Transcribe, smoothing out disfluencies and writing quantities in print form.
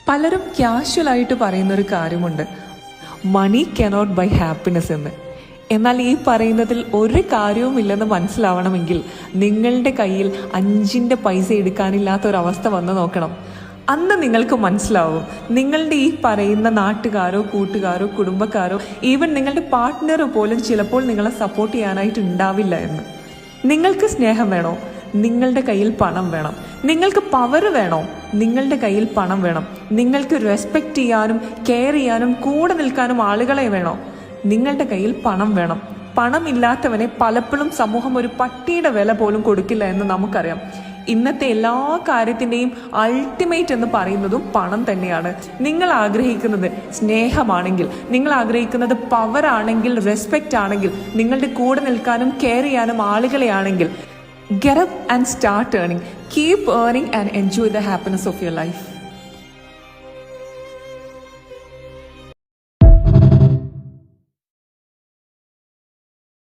പലരും ക്യാഷ്വലായിട്ട് പറയുന്നൊരു കാര്യമുണ്ട്, മണി കനോട്ട് ബൈ ഹാപ്പിനെസ് എന്ന്. എന്നാൽ ഈ പറയുന്നതിൽ ഒരു കാര്യവുമില്ലെന്ന് മനസ്സിലാവണമെങ്കിൽ നിങ്ങളുടെ കയ്യിൽ 5 പൈസ എടുക്കാനില്ലാത്തൊരവസ്ഥ വന്ന് നോക്കണം. അന്ന് നിങ്ങൾക്ക് മനസ്സിലാവും നിങ്ങളുടെ ഈ പറയുന്ന നാട്ടുകാരോ കൂട്ടുകാരോ കുടുംബക്കാരോ ഈവൻ നിങ്ങളുടെ പാർട്ട്ണർ പോലും ചിലപ്പോൾ നിങ്ങളെ സപ്പോർട്ട് ചെയ്യാനായിട്ട് ഉണ്ടാവില്ല എന്ന്. നിങ്ങൾക്ക് സ്നേഹം വേണോ? നിങ്ങളുടെ കയ്യിൽ പണം വേണം. നിങ്ങൾക്ക് പവർ വേണോ? നിങ്ങളുടെ കയ്യിൽ പണം വേണം. നിങ്ങൾക്ക് റെസ്പെക്റ്റ് ചെയ്യാനും കെയർ ചെയ്യാനും കൂടെ നിൽക്കാനും ആളുകളെ വേണോ? നിങ്ങളുടെ കയ്യിൽ പണം വേണം. പണമില്ലാത്തവനെ പലപ്പോഴും സമൂഹം ഒരു പട്ടിയുടെ വില പോലും കൊടുക്കില്ല എന്ന് നമുക്കറിയാം. ഇന്നത്തെ എല്ലാ കാര്യത്തിൻ്റെയും അൾട്ടിമേറ്റ് എന്ന് പറയുന്നതും പണം തന്നെയാണ്. നിങ്ങൾ ആഗ്രഹിക്കുന്നത് സ്നേഹമാണെങ്കിൽ, നിങ്ങൾ ആഗ്രഹിക്കുന്നത് പവർ ആണെങ്കിൽ, റെസ്പെക്റ്റ് ആണെങ്കിൽ, നിങ്ങളുടെ കൂടെ നിൽക്കാനും കെയർ ചെയ്യാനും ആളുകളെ ആണെങ്കിൽ, get up and start earning. Keep earning and enjoy the happiness of your life.